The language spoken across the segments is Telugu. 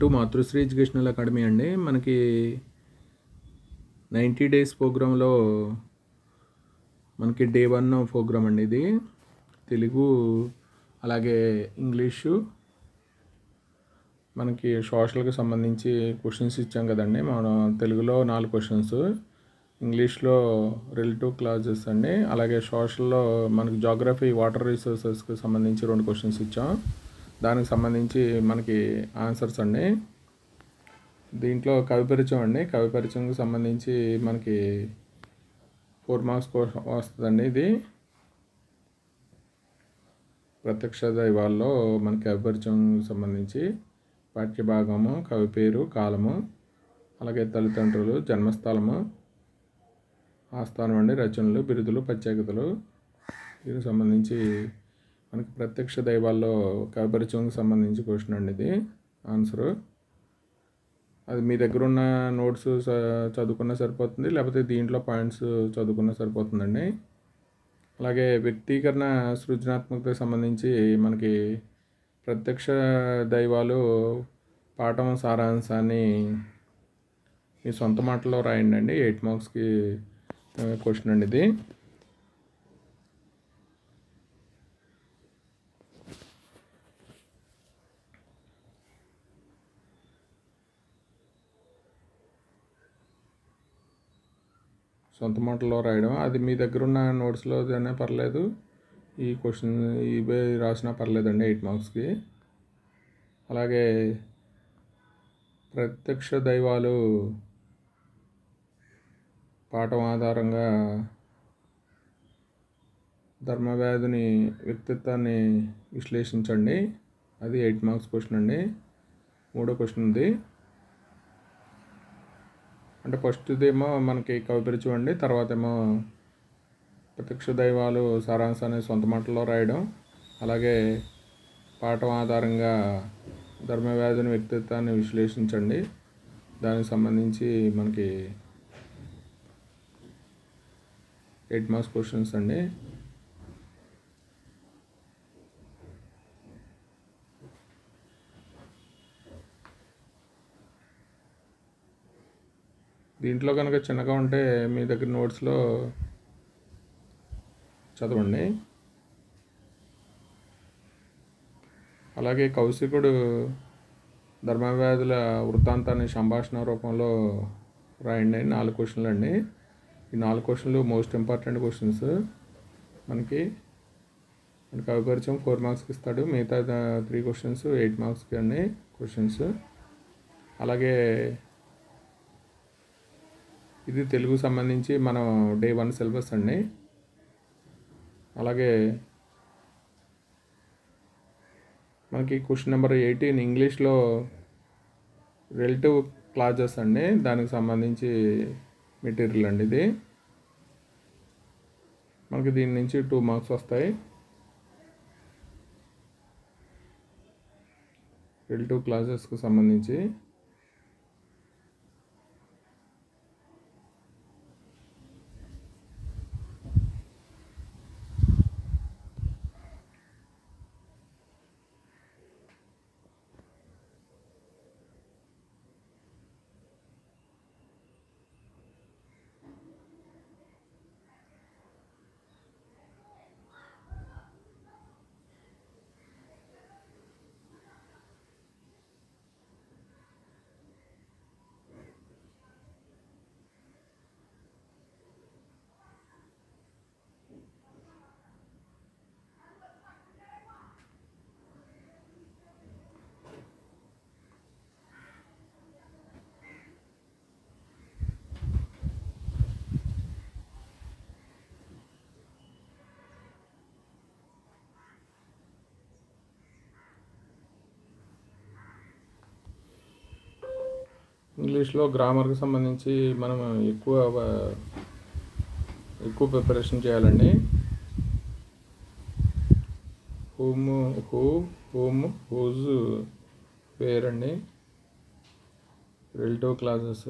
టు మాతృశ్రీ ఎడ్యుకేషనల్ అకాడమీ అండి. మనకి 90 డేస్ ప్రోగ్రాంలో మనకి డే 1 ప్రోగ్రామ్ అండి ఇది. తెలుగు అలాగే ఇంగ్లీషు మనకి సోషల్కి సంబంధించి క్వశ్చన్స్ ఇచ్చాం కదండి. మనం తెలుగులో 4 క్వశ్చన్స్, ఇంగ్లీష్లో రిలేటివ్ క్లాజెస్ అండి, అలాగే సోషల్లో మనకి జాగ్రఫీ వాటర్ రిసోర్సెస్కి సంబంధించి 2 క్వశ్చన్స్ ఇచ్చాం. దానికి సంబంధించి మనకి ఆన్సర్స్ అండి. దీంట్లో కవి పరిచయం అండి. కవి పరిచయంకి సంబంధించి మనకి 4 మార్క్స్ వస్తుందండి. ఇది ప్రత్యక్ష దైవాల్లో మనకి కవి పరిచయం సంబంధించి పాఠ్యభాగము, కవి పేరు, కాలము, అలాగే తల్లిదండ్రులు, జన్మస్థలము, ఆస్థానం అండి, రచనలు, బిరుదులు, ప్రత్యేకతలు. దీనికి సంబంధించి మనకి ప్రత్యక్ష దైవాల్లో కవి పరిచయంకి సంబంధించి క్వశ్చన్ అండి. ఇది ఆన్సరు. అది మీ దగ్గర ఉన్న నోట్స్ చదువుకున్నా సరిపోతుంది, లేకపోతే దీంట్లో పాయింట్స్ చదువుకున్నా సరిపోతుందండి. అలాగే వ్యక్తీకరణ సృజనాత్మకతకు సంబంధించి మనకి ప్రత్యక్ష దైవాలు పాఠం సారాంశాన్ని మీ సొంత మాటల్లో రాయండి అండి. 8 మార్క్స్కి క్వశ్చన్ అండి ఇది. సొంత మాటల్లో రాయడం, అది మీ దగ్గర ఉన్న నోట్స్లో అయినా పర్లేదు, ఈ క్వశ్చన్ ఇవే రాసినా పర్లేదండి 8 మార్క్స్కి. అలాగే ప్రత్యక్ష దైవాలు పాఠం ఆధారంగా ధర్మవ్యాధుని వ్యక్తిత్వాన్ని విశ్లేషించండి. అది 8 మార్క్స్ క్వశ్చన్ అండి. 3వ క్వశ్చన్ ఉంది. అంటే ఫస్ట్దేమో మనకి కవి పరిచయం అండి, తర్వాత ఏమో ప్రత్యక్ష దైవాలు సారాంశాన్ని సొంత మాటల్లో రాయడం, అలాగే పాఠం ఆధారంగా ధర్మవ్యాధుని వ్యక్తిత్వాన్ని విశ్లేషించండి. దానికి సంబంధించి మనకి 8 మార్క్స్ క్వశ్చన్స్ అండి. దీంట్లో కనుక చిన్నగా ఉంటే మీ దగ్గర నోట్స్లో చదవండి. అలాగే కౌశికుడు ధర్మవ్యాధుల వృత్తాంతాన్ని సంభాషణ రూపంలో రాయండి. 4 క్వశ్చన్లు అండి. ఈ 4 క్వశ్చన్లు మోస్ట్ ఇంపార్టెంట్ క్వశ్చన్స్. మనకి కవి పరిచయం 4 మార్క్స్కి ఇస్తాడు, మిగతా 3 క్వశ్చన్స్ 8 మార్క్స్కి అండి క్వశ్చన్స్. అలాగే ఇది తెలుగు సంబంధించి మనం డే 1 సిలబస్ అండి. అలాగే మనకి క్వశ్చన్ నెంబర్ 18 ఇంగ్లీష్లో రిలేటివ్ క్లాజెస్ అండి, దానికి సంబంధించి మెటీరియల్ అండి ఇది. మనకి దీని నుంచి 2 మార్క్స్ వస్తాయి. రిలేటివ్ క్లాజెస్కి సంబంధించి ఇంగ్లీష్లో గ్రామర్కి సంబంధించి మనం ఎక్కువ ప్రిపరేషన్ చేయాలండి. హూమ్, హూజ్, వేర్ అండి, రిలేటివ్ క్లాజెస్.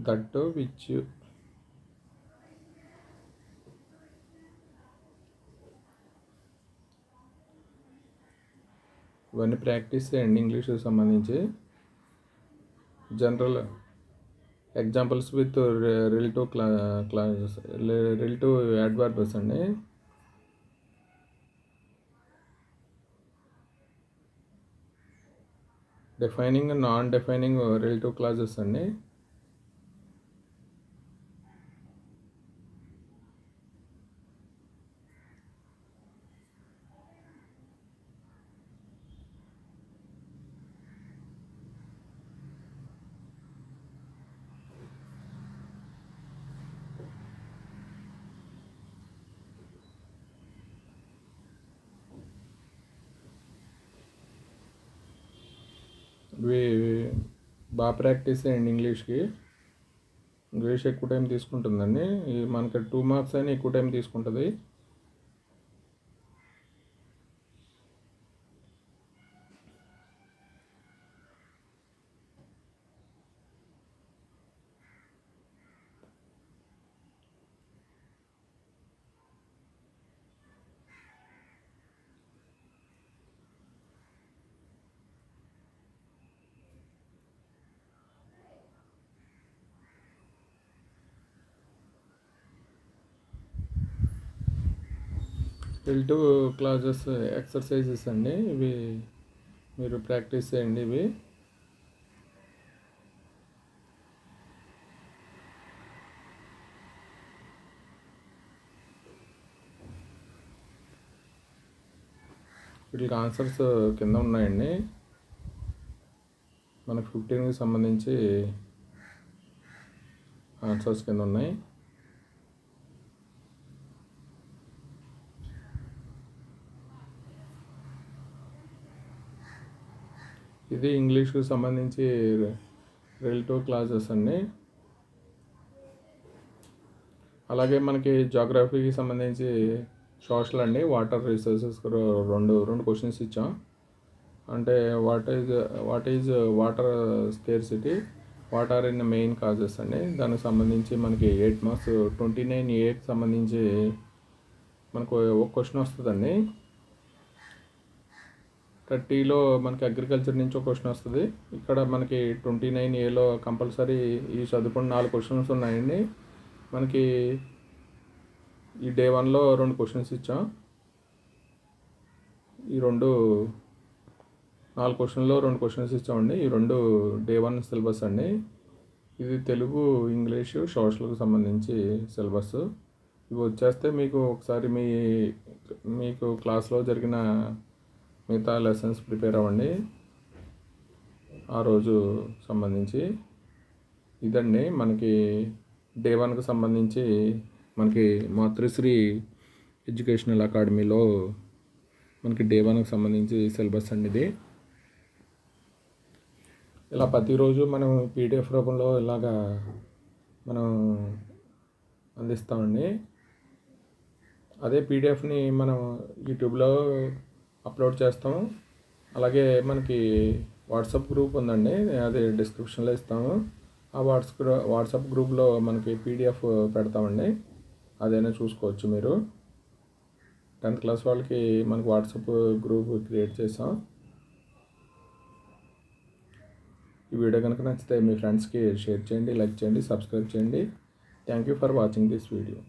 దట్ విచ్ ఇవన్నీ ప్రాక్టీస్ చేయండి ఇంగ్లీష్కి సంబంధించి. General examples with relative clauses, relative adverbs అండి. Defining non defining relative clauses అండి. ఇవి బాగా ప్రాక్టీస్ చేయండి ఇంగ్లీష్కి. ఇంగ్లీష్ ఎక్కువ టైం తీసుకుంటుందండి. మనకి 2 మార్క్స్ అయినా ఎక్కువ టైం తీసుకుంటుంది. రిలేటివ్ క్లాసెస్ ఎక్సర్సైజెస్ అండి. ఇవి మీరు ప్రాక్టీస్ చేయండి. ఇవి వీటికి ఆన్సర్స్ కింద ఉన్నాయండి. మనకు 15కి సంబంధించి ఆన్సర్స్ కింద ఉన్నాయి. ఇది ఇంగ్లీష్కి సంబంధించి రిలేటివ్ క్లాసెస్ అండి. అలాగే మనకి జాగ్రఫీకి సంబంధించి సోషల్ అండి, వాటర్ రిసోర్సెస్ రెండు క్వశ్చన్స్ ఇచ్చాం. అంటే what is water scarcity, what are in main causes అండి. దానికి సంబంధించి మనకి 8 మార్క్స్ 29Aకి సంబంధించి మనకు ఒక క్వశ్చన్ వస్తుందండి. 30లో మనకి అగ్రికల్చర్ నుంచి ఒక క్వశ్చన్ వస్తుంది. ఇక్కడ మనకి 29Aలో కంపల్సరీ ఈ చదువుకున్న 4 క్వశ్చన్స్ ఉన్నాయండి. మనకి ఈ డే 1లో 2 క్వశ్చన్స్ ఇచ్చాం. ఈ 4 క్వశ్చన్లో 2 క్వశ్చన్స్ ఇచ్చామండి. ఈ 2 డే 1 సిలబస్ అండి. ఇది తెలుగు, ఇంగ్లీషు, సోషల్కి సంబంధించి సిలబస్. ఇవి వచ్చేస్తే మీకు ఒకసారి మీకు క్లాస్లో జరిగిన మిగతా లెసన్స్ ప్రిపేర్ అవ్వండి ఆ రోజు సంబంధించి. ఇదండి మనకి డే 1కి సంబంధించి మనకి మాతృశ్రీ ఎడ్యుకేషనల్ అకాడమీలో మనకి డే 1కి సంబంధించి సిలబస్ అండి ఇది. ఇలా ప్రతిరోజు మనం పీడిఎఫ్ రూపంలో ఇలాగా మనం అందిస్తామండి. అదే పీడిఎఫ్ని మనం యూట్యూబ్లో అప్లోడ్ చేస్తాము. అలాగే మనకి వాట్సాప్ గ్రూప్ ఉందండి, అది డిస్క్రిప్షన్లో ఇస్తాము. ఆ వాట్సాప్ గ్రూప్లో మనకి పీడిఎఫ్ పెడతామండి, అదైనా చూసుకోవచ్చు మీరు. 10th క్లాస్ వాళ్ళకి మనకి వాట్సాప్ గ్రూప్ క్రియేట్ చేసాం. ఈ వీడియో కనుక నచ్చితే మీ ఫ్రెండ్స్కి షేర్ చేయండి, లైక్ చేయండి, సబ్స్క్రైబ్ చేయండి. Thank you for watching this video.